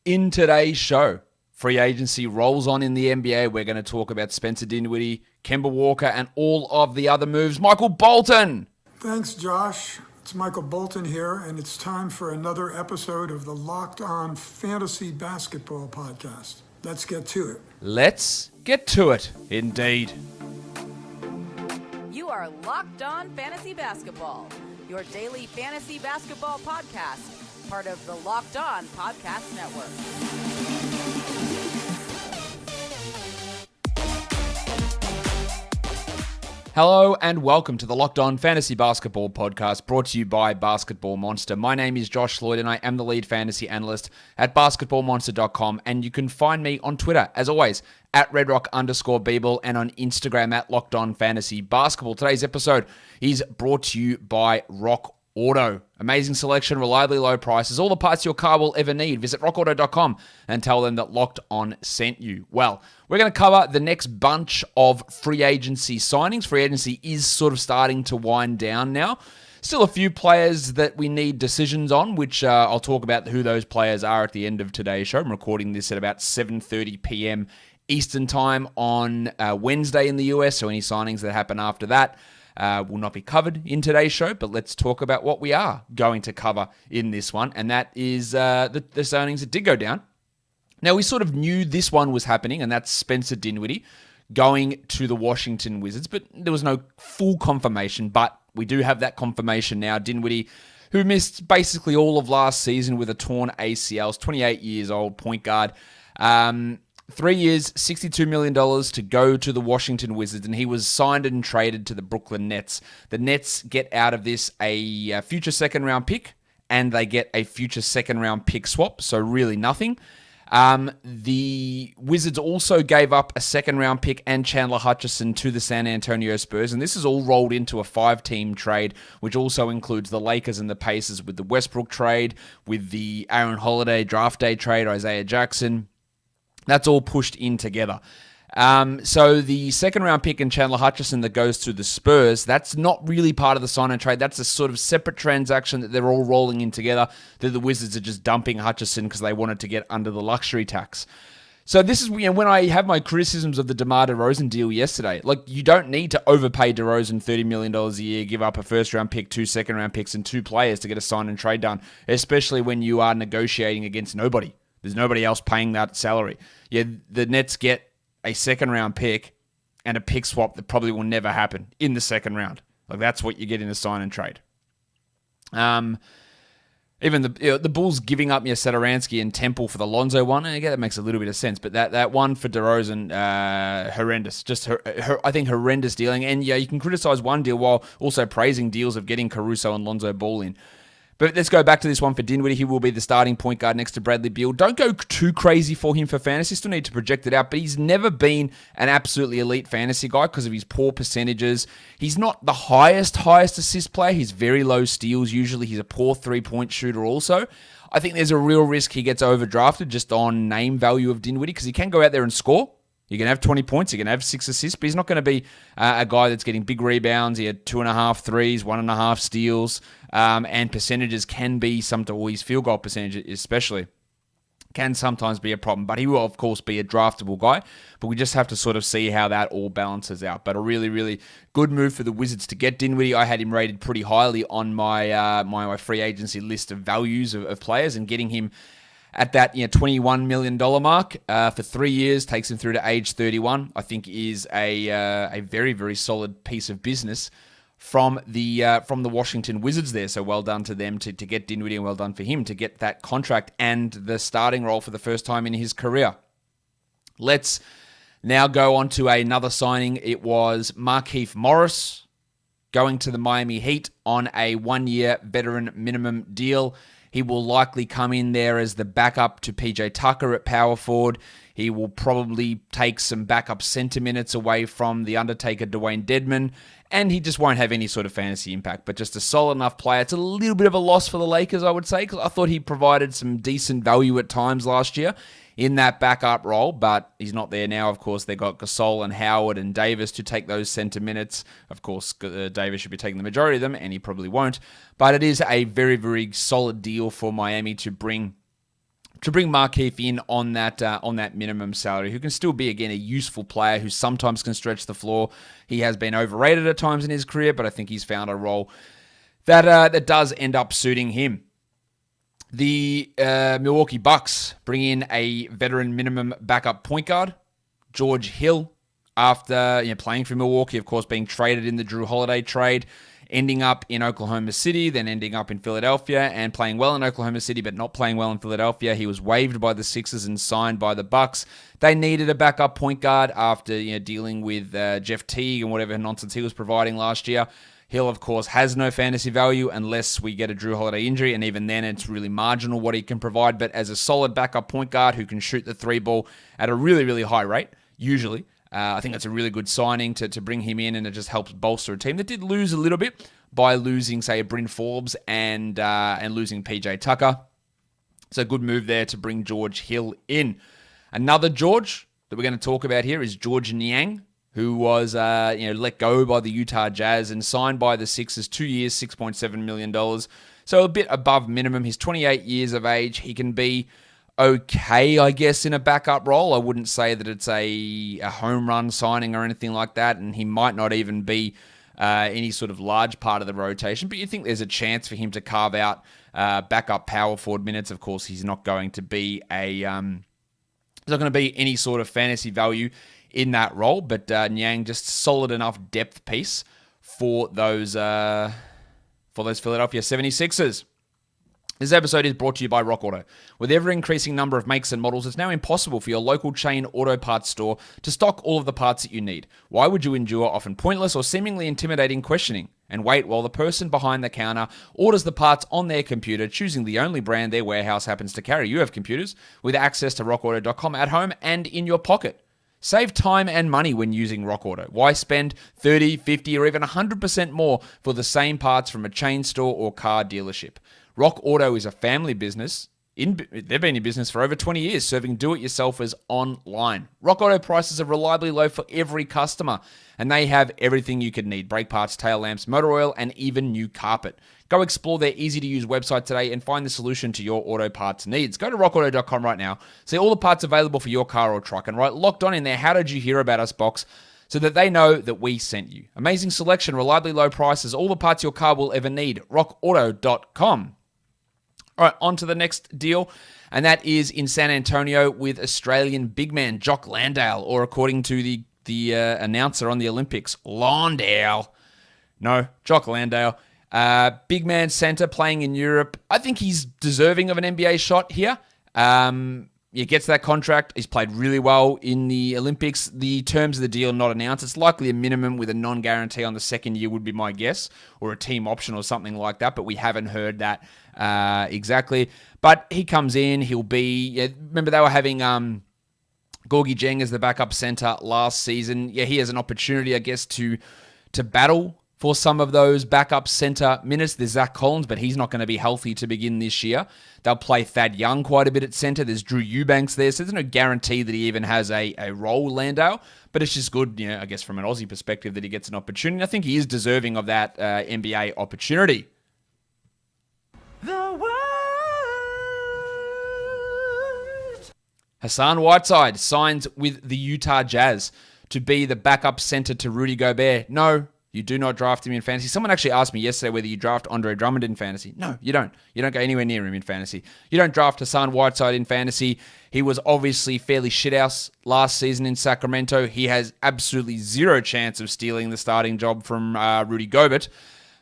In today's show, free agency rolls on in the NBA. We're going to talk about Spencer Dinwiddie, Kemba Walker, and all of the other moves. Michael Bolton! Thanks, Josh. It's Michael Bolton here, and it's time for another episode of the Locked On Fantasy Basketball Podcast. Let's get to it. Let's get to it, indeed. You are Locked On Fantasy Basketball, your daily fantasy basketball podcast, part of the Locked On Podcast Network. Hello and welcome to the Locked On Fantasy Basketball Podcast, brought to you by Basketball Monster. My name is Josh Lloyd and I am the lead fantasy analyst at basketballmonster.com, and you can find me on Twitter, as always, at redrock_Beeble, and on Instagram at Locked On Fantasy Basketball. Today's episode is brought to you by Rock Auto. Amazing selection, reliably low prices, all the parts your car will ever need. Visit rockauto.com and tell them that Locked On sent you. Well, we're going to cover the next bunch of free agency signings. Free agency is sort of starting to wind down now. Still a few players that we need decisions on, which I'll talk about who those players are at the end of today's show. I'm recording this at about 7:30 p.m. Eastern time on Wednesday in the US, so any signings that happen after that will not be covered in today's show, but let's talk about what we are going to cover in this one, and that is the signings that did go down. Now, we sort of knew this one was happening, and that's Spencer Dinwiddie going to the Washington Wizards, but there was no full confirmation, but we do have that confirmation now. Dinwiddie, who missed basically all of last season with a torn ACL, is 28 years old, point guard. 3 years, $62 million to go to the Washington Wizards, and he was signed and traded to the Brooklyn Nets. The Nets get out of this a future second-round pick, and they get a future second-round pick swap, so really nothing. The Wizards also gave up a second-round pick and Chandler Hutchison to the San Antonio Spurs, and this is all rolled into a 5-team trade, which also includes the Lakers and the Pacers with the Westbrook trade, with the Aaron Holiday draft day trade, Isaiah Jackson. That's all pushed in together. So the second-round pick in Chandler Hutchison that goes to the Spurs, that's not really part of the sign-and trade. That's a sort of separate transaction that they're all rolling in together, that the Wizards are just dumping Hutchison because they wanted to get under the luxury tax. So this is when I have my criticisms of the DeMar DeRozan deal yesterday. Like, you don't need to overpay DeRozan $30 million a year, give up a first-round pick, 2 second-round picks, and 2 players to get a sign-and-trade done, especially when you are negotiating against nobody. There's nobody else paying that salary. Yeah, the Nets get a second-round pick and a pick swap that probably will never happen in the second round. Like, that's what you get in a sign and trade. Even the Bulls giving up Satoransky and Temple for the Lonzo one, I guess that makes a little bit of sense. But that one for DeRozan, horrendous. Just I think horrendous dealing. And yeah, you can criticize one deal while also praising deals of getting Caruso and Lonzo Ball in. But let's go back to this one for Dinwiddie. He will be the starting point guard next to Bradley Beal. Don't go too crazy for him for fantasy. Still need to project it out. But he's never been an absolutely elite fantasy guy because of his poor percentages. He's not the highest assist player. He's very low steals usually. He's a poor three-point shooter also. I think there's a real risk he gets overdrafted just on name value of Dinwiddie because he can go out there and score. You're going to have 20 points. You're going to have 6 assists, but he's not going to be a guy that's getting big rebounds. He had 2.5 threes, 1.5 steals, and percentages can be or his field goal percentage especially can sometimes be a problem. But he will, of course, be a draftable guy. But we just have to sort of see how that all balances out. But a really, really good move for the Wizards to get Dinwiddie. I had him rated pretty highly on my my free agency list of values of players, and getting him at that $21 million mark for 3 years takes him through to age 31. I think is a very, very solid piece of business from the Washington Wizards there. So well done to them to get Dinwiddie, and well done for him to get that contract and the starting role for the first time in his career. Let's now go on to another signing. It was Markieff Morris going to the Miami Heat on a 1-year veteran minimum deal. He will likely come in there as the backup to PJ Tucker at power forward. He will probably take some backup center minutes away from the Undertaker, Dwayne Dedmon, and he just won't have any sort of fantasy impact, but just a solid enough player. It's a little bit of a loss for the Lakers, I would say, because I thought he provided some decent value at times last year in that backup role, but he's not there now. Of course, they've got Gasol and Howard and Davis to take those center minutes. Of course, Davis should be taking the majority of them, and he probably won't. But it is a very, very solid deal for Miami to bring to bring MARKIEFF in on that minimum salary, who can still be, again, a useful player who sometimes can stretch the floor. He has been overrated at times in his career, but I think he's found a role that does end up suiting him. The Milwaukee Bucks bring in a veteran minimum backup point guard, George Hill, after playing for Milwaukee, of course, being traded in the Drew Holiday trade, ending up in Oklahoma City, then ending up in Philadelphia and playing well in Oklahoma City, but not playing well in Philadelphia. He was waived by the Sixers and signed by the Bucks. They needed a backup point guard after dealing with Jeff Teague and whatever nonsense he was providing last year. Hill, of course, has no fantasy value unless we get a Drew Holiday injury, and even then it's really marginal what he can provide. But as a solid backup point guard who can shoot the three ball at a really, really high rate, usually, I think that's a really good signing to bring him in, and it just helps bolster a team that did lose a little bit by losing, say, BRYN Forbes and losing PJ Tucker. So a good move there to bring George Hill in. Another George that we're going to talk about here is George Niang, who was let go by the Utah Jazz and signed by the Sixers, 2 years, $6.7 million. So a bit above minimum. He's 28 years of age. He can be okay, I guess, in a backup role. I wouldn't say that it's a home run signing or anything like that, and he might not even be any sort of large part of the rotation, but you think there's a chance for him to carve out backup power forward minutes. Of course, he's not going to be any sort of fantasy value in that role, but Niang just solid enough depth piece for those Philadelphia 76ers. This episode is brought to you by Rock Auto. With ever-increasing number of makes and models, it's now impossible for your local chain auto parts store to stock all of the parts that you need. Why would you endure often pointless or seemingly intimidating questioning and wait while the person behind the counter orders the parts on their computer, choosing the only brand their warehouse happens to carry? You have computers with access to rockauto.com at home and in your pocket. Save time and money when using Rock Auto. Why spend 30, 50, or even 100% more for the same parts from a chain store or car dealership? Rock Auto is a family business. They've been in business for over 20 years, serving do-it-yourselfers online. Rock Auto prices are reliably low for every customer, and they have everything you could need: brake parts, tail lamps, motor oil, and even new carpet. Go explore their easy-to-use website today and find the solution to your auto parts needs. Go to rockauto.com right now, see all the parts available for your car or truck, and write "Locked On" in their "How did you hear about us" box so that they know that we sent you. Amazing selection, reliably low prices, all the parts your car will ever need. rockauto.com. All right, on to the next deal, and that is in San Antonio with Australian big man JOCK LANDALE, or according to the announcer on the Olympics, LANDALE. No, JOCK LANDALE. Big man center playing in Europe. I think he's deserving of an NBA shot here. He gets that contract. He's played really well in the Olympics. The terms of the deal not announced. It's likely a minimum with a non-guarantee on the second year would be my guess, or a team option or something like that, but we haven't heard that exactly. But he comes in. He'll be... remember they were having Gorgie Jeng as the backup center last season. Yeah, he has an opportunity, I guess, to battle for some of those backup center minutes. There's Zach Collins, but he's not going to be healthy to begin this year. They'll play Thad Young quite a bit at center. There's Drew Eubanks there, so there's no guarantee that he even has a role, LANDALE. But it's just good, I guess, from an Aussie perspective that he gets an opportunity. I think he is deserving of that NBA opportunity. The Word. Hassan Whiteside signs with the Utah Jazz to be the backup center to Rudy Gobert. No, you do not draft him in fantasy. Someone actually asked me yesterday whether you draft Andre Drummond in fantasy. No, you don't. You don't go anywhere near him in fantasy. You don't draft Hassan Whiteside in fantasy. He was obviously fairly shithouse last season in Sacramento. He has absolutely zero chance of stealing the starting job from Rudy Gobert,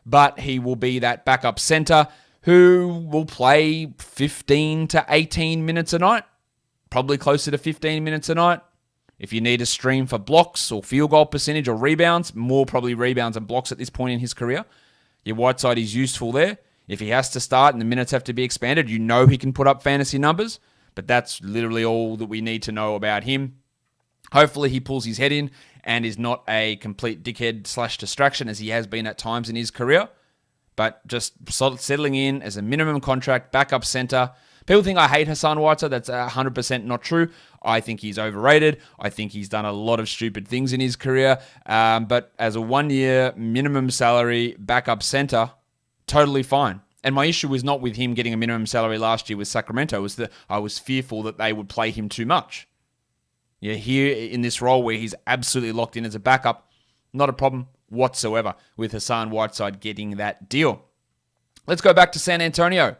but he will be that backup center who will play 15 to 18 minutes a night, probably closer to 15 minutes a night. If you need a stream for blocks or field goal percentage or rebounds, more probably rebounds and blocks at this point in his career, your Whiteside is useful there. If he has to start and the minutes have to be expanded, you know he can put up fantasy numbers, but that's literally all that we need to know about him. Hopefully he pulls his head in and is not a complete dickhead / distraction as he has been at times in his career, but just settling in as a minimum contract backup center. People think I hate Hassan Whiteside. That's 100% not true. I think he's overrated. I think he's done a lot of stupid things in his career. But as a 1 year minimum salary backup center, totally fine. And my issue was not with him getting a minimum salary last year with Sacramento. It was that I was fearful that they would play him too much. Yeah, here in this role where he's absolutely locked in as a backup, not a problem whatsoever with Hassan Whiteside getting that deal. Let's go back to San Antonio,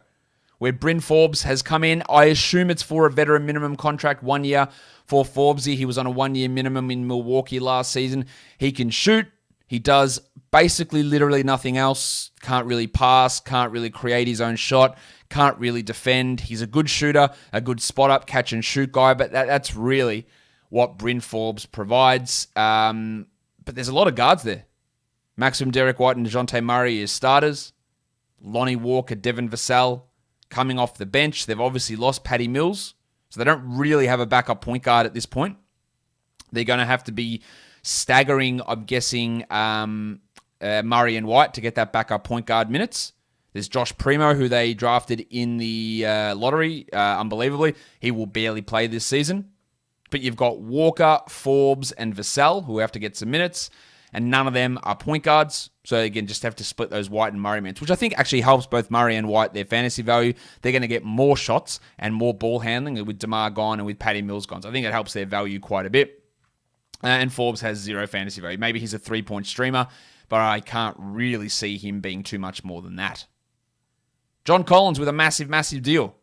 where BRYN Forbes has come in. I assume it's for a veteran minimum contract, 1 year for Forbesy. He was on a 1 year minimum in Milwaukee last season. He can shoot. He does basically literally nothing else. Can't really pass, can't really create his own shot, can't really defend. He's a good shooter, a good spot-up catch and shoot guy, but that's really what BRYN Forbes provides. But there's a lot of guards there. Maxim, Derek White, and DeJounte Murray as starters. Lonnie Walker, Devin Vassell coming off the bench. They've obviously lost Patty Mills, so they don't really have a backup point guard at this point. They're going to have to be staggering, I'm guessing, Murray and White to get that backup point guard minutes. There's Josh Primo, who they drafted in the lottery, unbelievably. He will barely play this season. But you've got Walker, Forbes, and Vassell, who have to get some minutes, and none of them are point guards. So again, just have to split those White and Murray minutes, which I think actually helps both Murray and White, their fantasy value. They're going to get more shots and more ball handling with DeMar gone and with Patty Mills gone. So I think it helps their value quite a bit. And Forbes has zero fantasy value. Maybe he's a 3-point streamer, but I can't really see him being too much more than that. John Collins with a massive, massive deal.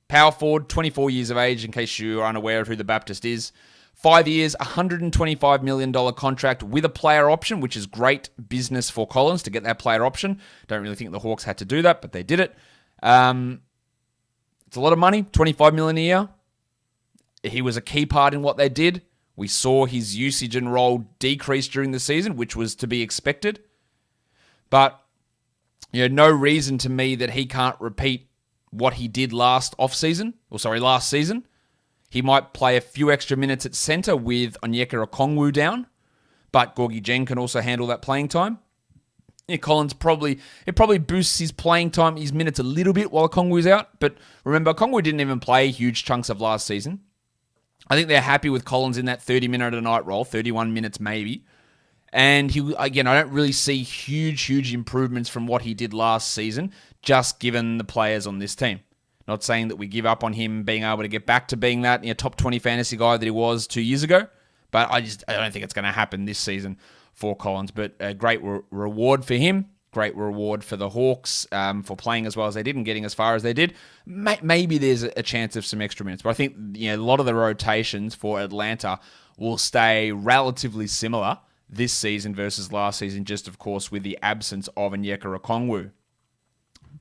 Power forward, 24 years of age, in case you are unaware of who the Baptist is. 5 years, $125 million contract with a player option, which is great business for Collins to get that player option. Don't really think the Hawks had to do that, but they did it. It's a lot of money, $25 million a year. He was a key part in what they did. We saw his usage and role decrease during the season, which was to be expected. But no reason to me that he can't repeat what he did last season. He might play a few extra minutes at center with Onyeka Okongwu down, but Gorgie Jeng can also handle that playing time. Collins probably boosts his playing time, his minutes a little bit while Okongwu's out. But remember, Okongwu didn't even play huge chunks of last season. I think they're happy with Collins in that 30-minute-a-night role, 31 minutes maybe. And I don't really see huge improvements from what he did last season, just given the players on this team. Not saying that we give up on him being able to get back to being that top 20 fantasy guy that he was 2 years ago, but I don't think it's going to happen this season for Collins. But a great reward for him, great reward for the Hawks for playing as well as they did and getting as far as they did. Maybe there's a chance of some extra minutes, but I think a lot of the rotations for Atlanta will stay relatively similar this season versus last season, just of course with the absence of Onyeka Okongwu.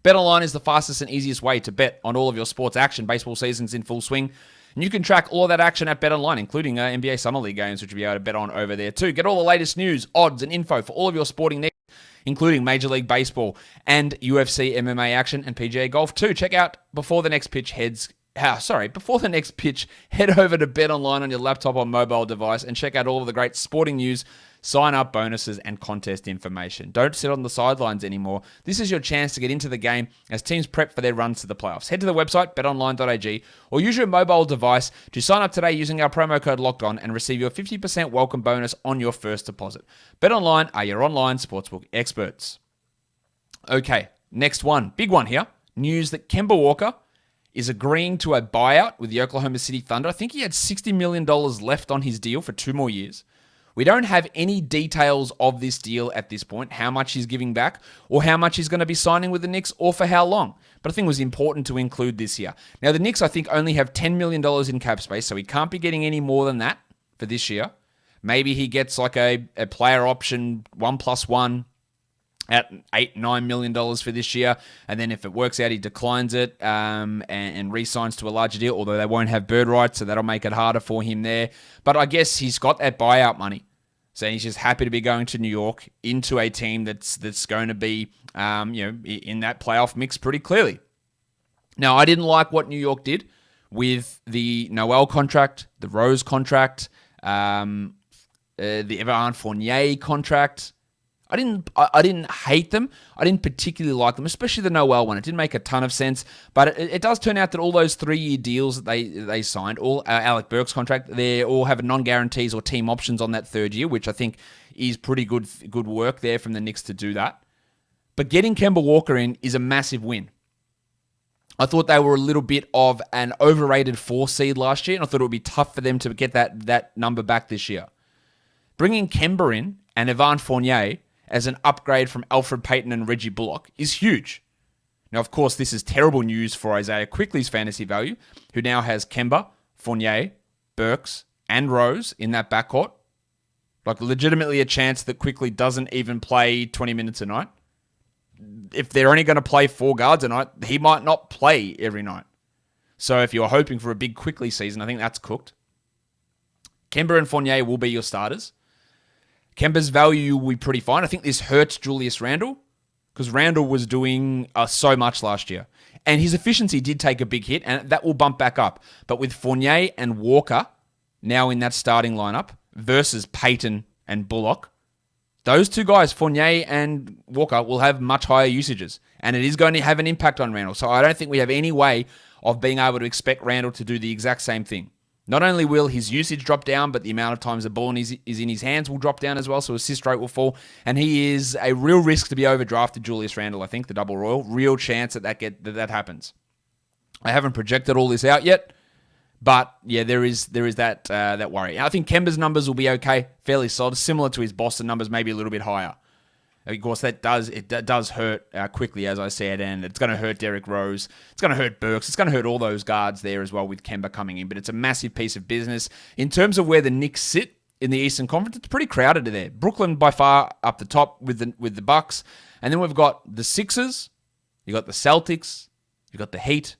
BetOnline is the fastest and easiest way to bet on all of your sports action. Baseball season's in full swing, and you can track all of that action at BetOnline, including NBA Summer League games, which you'll be able to bet on over there too. Get all the latest news, odds, and info for all of your sporting needs, including Major League Baseball and UFC MMA action and PGA Golf too. Check out before the next pitch, head over to BetOnline on your laptop or mobile device and check out all of the great sporting news, sign-up bonuses, and contest information. Don't sit on the sidelines anymore. This is your chance to get into the game as teams prep for their runs to the playoffs. Head to the website, betonline.ag, or use your mobile device to sign up today using our promo code LOCKEDON and receive your 50% welcome bonus on your first deposit. BetOnline are your online sportsbook experts. Okay, next one. Big one here. News that Kemba Walker is agreeing to a buyout with the Oklahoma City Thunder. I think he had $60 million left on his deal for 2 more years. We don't have any details of this deal at this point, how much he's giving back or how much he's going to be signing with the Knicks or for how long. But I think it was important to include this here. Now, the Knicks, I think, only have $10 million in cap space, so he can't be getting any more than that for this year. Maybe he gets like a player option 1+1 at $8-9 million for this year, and then if it works out, he declines it and re-signs to a larger deal, although they won't have bird rights, so that'll make it harder for him there. But I guess he's got that buyout money, so he's just happy to be going to New York into a team that's going to be in that playoff mix pretty clearly. Now, I didn't like what New York did with the Noel contract, the Rose contract, the Evan Fournier contract. I didn't hate them. I didn't particularly like them, especially the Noel one. It didn't make a ton of sense, but it does turn out that all those 3-year deals that they signed, all Alec Burks' contract, they all have non-guarantees or team options on that 3rd year, which I think is pretty good work there from the Knicks to do that. But getting Kemba Walker in is a massive win. I thought they were a little bit of an overrated 4 seed last year, and I thought it would be tough for them to get that number back this year. Bringing Kemba in and Evan Fournier as an upgrade from Alfred Payton and Reggie Bullock is huge. Now, of course, this is terrible news for Isaiah Quickly's fantasy value, who now has Kemba, Fournier, Burks, and Rose in that backcourt. Like, legitimately a chance that Quickly doesn't even play 20 minutes a night. If they're only going to play 4 guards a night, he might not play every night. So if you're hoping for a big Quickly season, I think that's cooked. Kemba and Fournier will be your starters. Kemba's value will be pretty fine. I think this hurts Julius Randle because Randle was doing so much last year. And his efficiency did take a big hit, and that will bump back up. But with Fournier and Walker now in that starting lineup versus Payton and Bullock, those 2 guys, Fournier and Walker, will have much higher usages. And it is going to have an impact on Randle. So I don't think we have any way of being able to expect Randle to do the exact same thing. Not only will his usage drop down, but the amount of times the ball is in his hands will drop down as well, so assist rate will fall. And he is a real risk to be overdrafted, Julius Randle, I think, the double royal. Real chance that happens. I haven't projected all this out yet, but yeah, there is that worry. I think Kemba's numbers will be okay, fairly solid, similar to his Boston numbers, maybe a little bit higher. Of course, that does hurt Quickly, as I said, and it's going to hurt Derrick Rose. It's going to hurt Burks. It's going to hurt all those guards there as well with Kemba coming in. But it's a massive piece of business. In terms of where the Knicks sit in the Eastern Conference, it's pretty crowded there. Brooklyn by far up the top with the Bucks. And then we've got the Sixers. You got the Celtics. You got the Heat.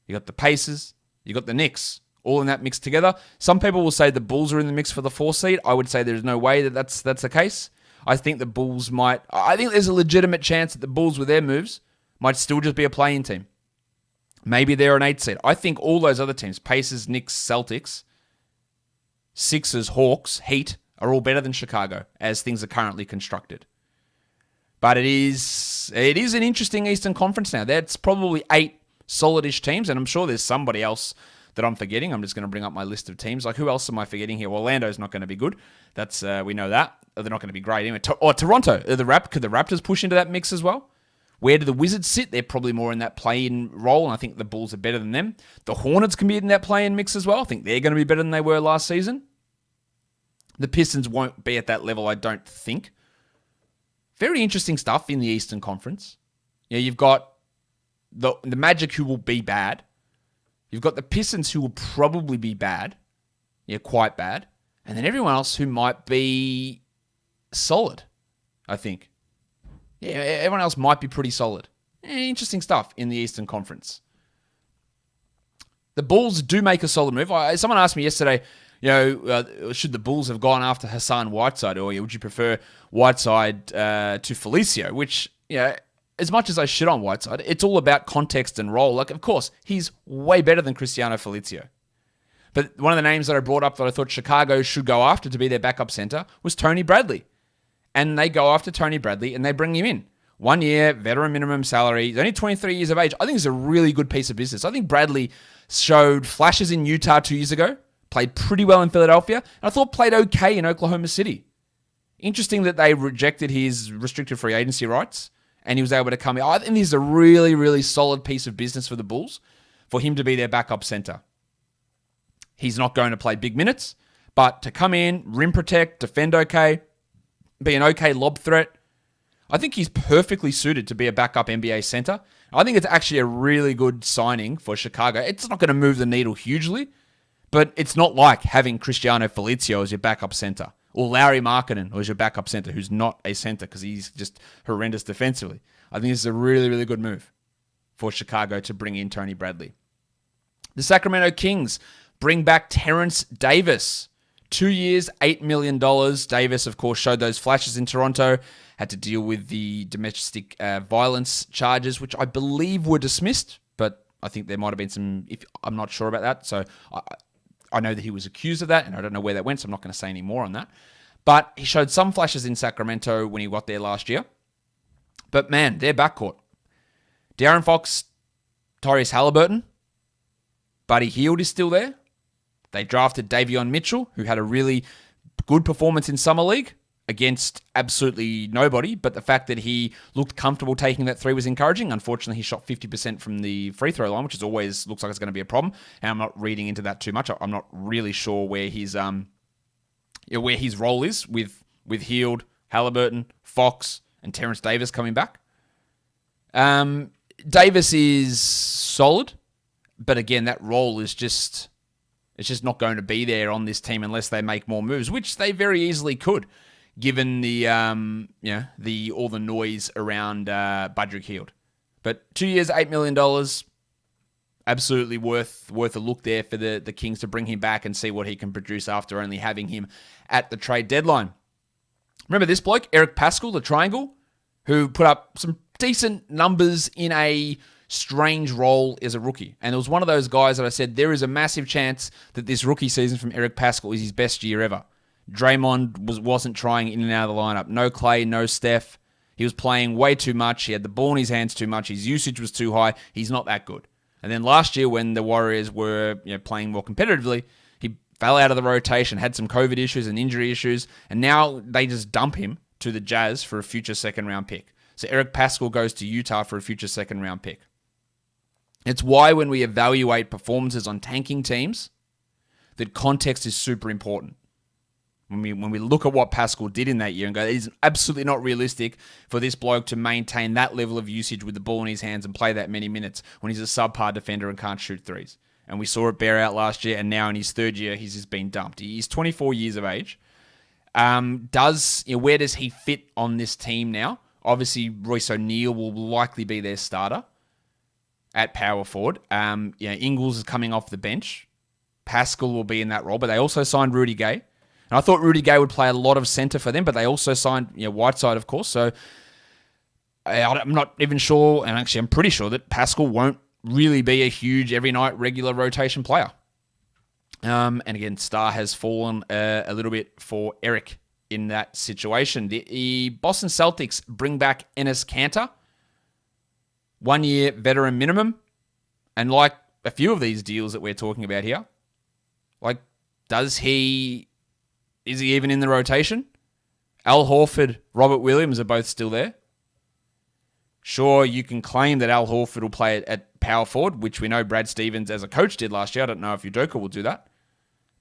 You got the Pacers. You got the Knicks. All in that mix together. Some people will say the Bulls are in the mix for the 4 seed. I would say there's no way that's the case. I think the Bulls I think there's a legitimate chance that the Bulls with their moves might still just be a play-in team. Maybe they're an 8 seed. I think all those other teams, Pacers, Knicks, Celtics, Sixers, Hawks, Heat, are all better than Chicago as things are currently constructed. But it is an interesting Eastern Conference now. That's probably 8 solid-ish teams, and I'm sure there's somebody else that I'm forgetting. I'm just going to bring up my list of teams. Like, who else am I forgetting here? Well, Orlando's not going to be good. That's we know that. They're not going to be great anyway. Toronto. Could the Raptors push into that mix as well? Where do the Wizards sit? They're probably more in that play-in role, and I think the Bulls are better than them. The Hornets can be in that play-in mix as well. I think they're going to be better than they were last season. The Pistons won't be at that level, I don't think. Very interesting stuff in the Eastern Conference. Yeah, you've got the Magic, who will be bad. You've got the Pistons, who will probably be bad. Yeah, quite bad. And then everyone else who might be solid, I think. Yeah, everyone else might be pretty solid. Interesting stuff in the Eastern Conference. The Bulls do make a solid move. Someone asked me yesterday, should the Bulls have gone after Hassan Whiteside, or would you prefer Whiteside to Felicio? Which, as much as I shit on Whiteside, it's all about context and role. Like, of course, he's way better than Cristiano Felicio. But one of the names that I brought up that I thought Chicago should go after to be their backup center was Tony Bradley. And they go after Tony Bradley and they bring him in. 1 year, veteran minimum salary. He's only 23 years of age. I think it's a really good piece of business. I think Bradley showed flashes in Utah 2 years ago, played pretty well in Philadelphia, and I thought played okay in Oklahoma City. Interesting that they rejected his restricted free agency rights and he was able to come in. I think this is a really, really solid piece of business for the Bulls for him to be their backup center. He's not going to play big minutes, but to come in, rim protect, defend okay, be an okay lob threat, I think he's perfectly suited to be a backup NBA center. I think it's actually a really good signing for Chicago. It's not going to move the needle hugely, but it's not like having Cristiano Felicio as your backup center or Larry Markkinen as your backup center, who's not a center because he's just horrendous defensively. I think this is a really, really good move for Chicago to bring in Tony Bradley. The Sacramento Kings bring back Terence Davis. 2 years, $8 million. Davis, of course, showed those flashes in Toronto, had to deal with the domestic violence charges, which I believe were dismissed, but I think there might have been some, I'm not sure about that. So I know that he was accused of that, and I don't know where that went, so I'm not going to say any more on that. But he showed some flashes in Sacramento when he got there last year. But man, their backcourt. De'Aaron Fox, Tyrese Halliburton, Buddy Hield is still there. They drafted Davion Mitchell, who had a really good performance in Summer League. against absolutely nobody, but the fact that he looked comfortable taking that three was encouraging. Unfortunately, he shot 50% from the free throw line, which is always looks like it's going to be a problem. And I'm not reading into that too much. I'm not really sure where his role is with Hield, Halliburton, Fox, and Terence Davis coming back. Davis is solid, but again, that role is just not going to be there on this team unless they make more moves, which they very easily could, given the all the noise around Budrick Hield. But 2 years, $8 million, absolutely worth a look there for the Kings to bring him back and see what he can produce after only having him at the trade deadline. Remember this bloke, Eric Paschall, the triangle, who put up some decent numbers in a strange role as a rookie. And it was one of those guys that I said, there is a massive chance that this rookie season from Eric Paschall is his best year ever. Draymond wasn't trying in and out of the lineup. No Clay, no Steph. He was playing way too much. He had the ball in his hands too much. His usage was too high. He's not that good. And then last year when the Warriors were playing more competitively, he fell out of the rotation, had some COVID issues and injury issues, and now they just dump him to the Jazz for a future second-round pick. So Eric Paschall goes to Utah for a future second-round pick. It's why when we evaluate performances on tanking teams, that context is super important. When we look at what Paschall did in that year and go, it's absolutely not realistic for this bloke to maintain that level of usage with the ball in his hands and play that many minutes when he's a subpar defender and can't shoot threes. And we saw it bear out last year, and now in his third year, he's just been dumped. He's 24 years of age. Where does he fit on this team now? Obviously, Royce O'Neal will likely be their starter at power forward. Ingles is coming off the bench. Paschall will be in that role, but they also signed Rudy Gay. And I thought Rudy Gay would play a lot of center for them, but they also signed Whiteside, of course. So I'm not even sure, and actually I'm pretty sure that Paschall won't really be a huge every night regular rotation player. And again, star has fallen a little bit for Eric in that situation. The Boston Celtics bring back Enes Kanter. 1 year veteran minimum. And like a few of these deals that we're talking about here, is he even in the rotation? Al Horford, Robert Williams are both still there. Sure, you can claim that Al Horford will play at power forward, which we know Brad Stevens as a coach did last year. I don't know if Udoka will do that.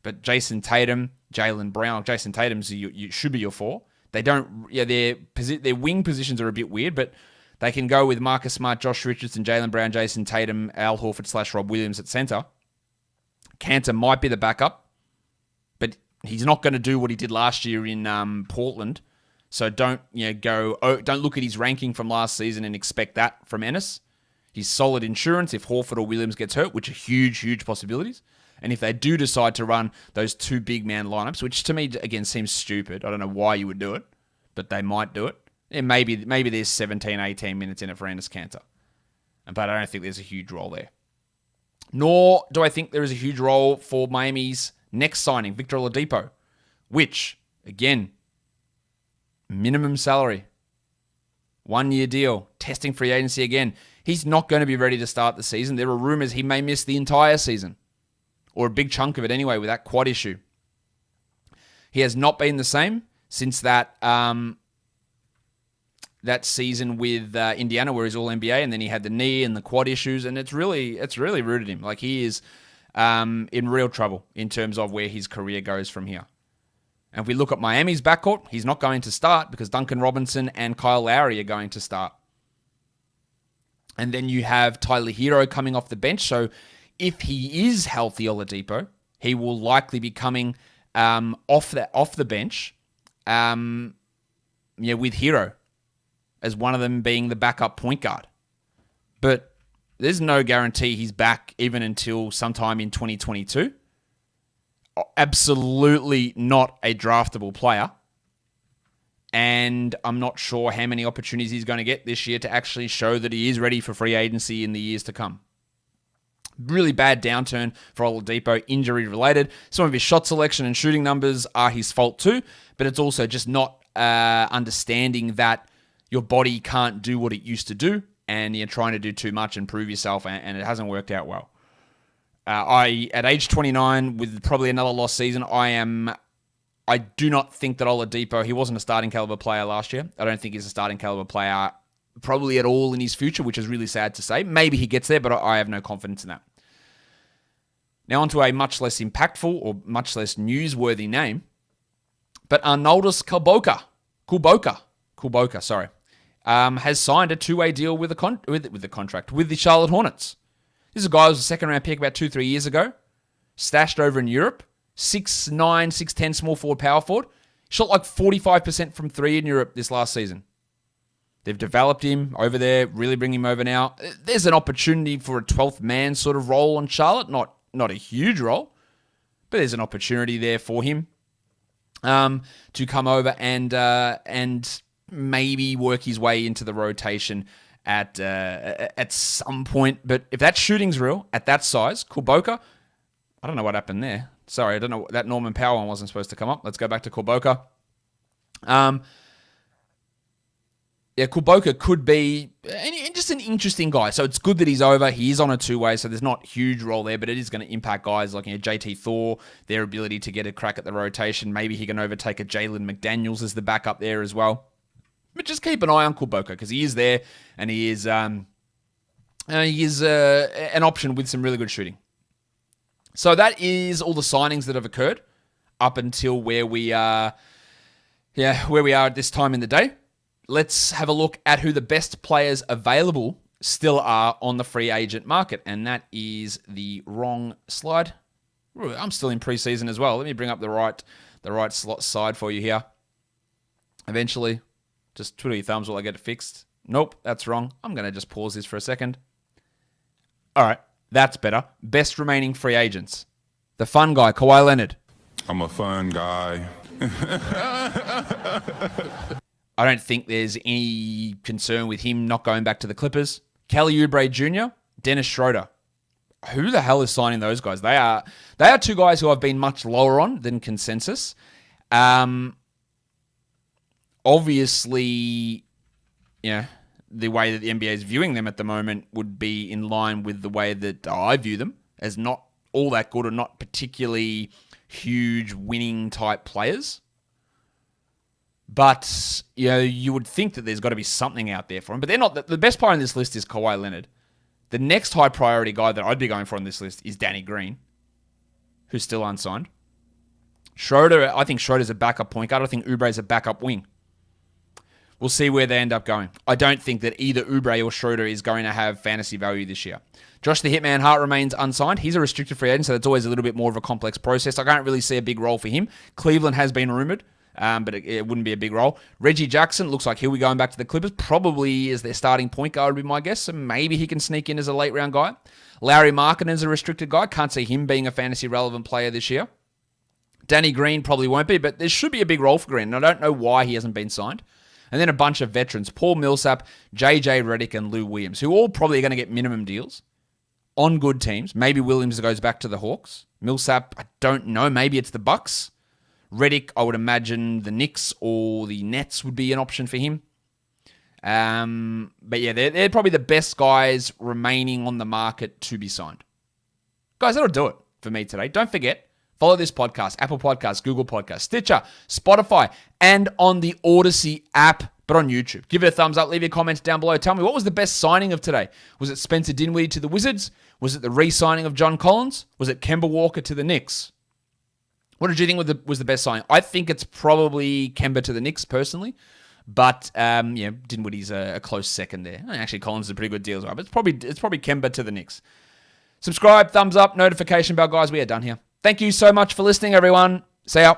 But Jason Tatum, Jaylen Brown, Jason Tatum should be your four. They don't, their wing positions are a bit weird, but they can go with Marcus Smart, Josh Richardson, Jaylen Brown, Jason Tatum, Al Horford / Rob Williams at center. Kanter might be the backup, but he's not going to do what he did last year in Portland. So don't look at his ranking from last season and expect that from Enes. He's solid insurance if Horford or Williams gets hurt, which are huge, huge possibilities. And if they do decide to run those two big man lineups, which to me, again, seems stupid. I don't know why you would do it, but they might do it. And maybe there's 17, 18 minutes in it for Enes Kanter. But I don't think there's a huge role there. Nor do I think there is a huge role for Miami's next signing, Victor Oladipo, which, again, minimum salary, 1 year deal, testing free agency again. He's not going to be ready to start the season. There are rumors he may miss the entire season, or a big chunk of it anyway, with that quad issue. He has not been the same since that season with Indiana, where he's all NBA, and then he had the knee and the quad issues, and it's really rooted him. Like, he is in real trouble in terms of where his career goes from here. And if we look at Miami's backcourt, he's not going to start because Duncan Robinson and Kyle Lowry are going to start. And then you have Tyler Hero coming off the bench. So if he is healthy, Oladipo, he will likely be coming off the bench with Hero as one of them being the backup point guard. But there's no guarantee he's back even until sometime in 2022. Absolutely not a draftable player. And I'm not sure how many opportunities he's going to get this year to actually show that he is ready for free agency in the years to come. Really bad downturn for Oladipo, injury related. Some of his shot selection and shooting numbers are his fault too, but it's also just not understanding that your body can't do what it used to do, and you're trying to do too much and prove yourself, and it hasn't worked out well. At age 29, with probably another lost season, I am I do not think that Oladipo, he wasn't a starting caliber player last year. I don't think he's a starting caliber player probably at all in his future, which is really sad to say. Maybe he gets there, but I have no confidence in that. Now onto a much less impactful or much less newsworthy name, but ARNOLDAS KULBOKA, has signed a 2-way deal with the Charlotte Hornets. This is a guy who was a second-round pick about 2-3 years ago, stashed over in Europe, 6'9", 6'10", small forward, power forward. Shot like 45% from 3 in Europe this last season. They've developed him over there, really bring him over now. There's an opportunity for a 12th man sort of role on Charlotte, not a huge role, but there's an opportunity there for him to come over and maybe work his way into the rotation at some point. But if that shooting's real at that size, KULBOKA, I don't know what happened there. Sorry, I don't know. That Norman Powell one wasn't supposed to come up. Let's go back to KULBOKA. KULBOKA could be just an interesting guy. So it's good that he's over. He is on a 2-way, so there's not a huge role there, but it is going to impact guys like JT Thor, their ability to get a crack at the rotation. Maybe he can overtake a Jalen McDaniels as the backup there as well. But just keep an eye on KULBOKA because he is there and he is an option with some really good shooting. So that is all the signings that have occurred up until where we are at this time in the day. Let's have a look at who the best players available still are on the free agent market. And that is the wrong slide. I'm still in preseason as well. Let me bring up the right slot side for you here. Eventually, just twiddle your thumbs while I get it fixed. Nope, that's wrong. I'm going to just pause this for a second. All right, that's better. Best remaining free agents. The fun guy, Kawhi Leonard. I'm a fun guy. I don't think there's any concern with him not going back to the Clippers. Kelly Oubre Jr., Dennis Schroeder. Who the hell is signing those guys? They are 2 guys who I've been much lower on than consensus. Obviously, the way that the NBA is viewing them at the moment would be in line with the way that I view them, as not all that good or not particularly huge winning type players. But, you would think that there's got to be something out there for him. But they're not. The best player on this list is Kawhi Leonard. The next high priority guy that I'd be going for on this list is Danny Green, who's still unsigned. Schroeder, I think Schroeder's a backup point guard. I think Oubre's a backup wing. We'll see where they end up going. I don't think that either Oubre or Schroeder is going to have fantasy value this year. Josh the Hitman Hart remains unsigned. He's a restricted free agent, so that's always a little bit more of a complex process. I can't really see a big role for him. Cleveland has been rumored. But it wouldn't be a big role. Reggie Jackson looks like he'll be going back to the Clippers. Probably as their starting point guard would be my guess. So maybe he can sneak in as a late round guy. Larry Markkinen is a restricted guy. Can't see him being a fantasy relevant player this year. Danny Green probably won't be, but there should be a big role for Green. And I don't know why he hasn't been signed. And then a bunch of veterans. Paul Millsap, JJ Redick, and Lou Williams, who all probably are going to get minimum deals on good teams. Maybe Williams goes back to the Hawks. Millsap, I don't know. Maybe it's the Bucks. Redick, I would imagine the Knicks or the Nets would be an option for him. But yeah, they're probably the best guys remaining on the market to be signed. Guys, that'll do it for me today. Don't forget, follow this podcast, Apple Podcasts, Google Podcasts, Stitcher, Spotify, and on the Odyssey app, but on YouTube. Give it a thumbs up. Leave your comments down below. Tell me, what was the best signing of today? Was it Spencer Dinwiddie to the Wizards? Was it the re-signing of John Collins? Was it Kemba Walker to the Knicks? What did you think was the best signing? I think it's probably Kemba to the Knicks, personally. But, Dinwiddie's a close second there. Actually, Collins is a pretty good deal as well. But it's probably Kemba to the Knicks. Subscribe, thumbs up, notification bell, guys. We are done here. Thank you so much for listening, everyone. See ya.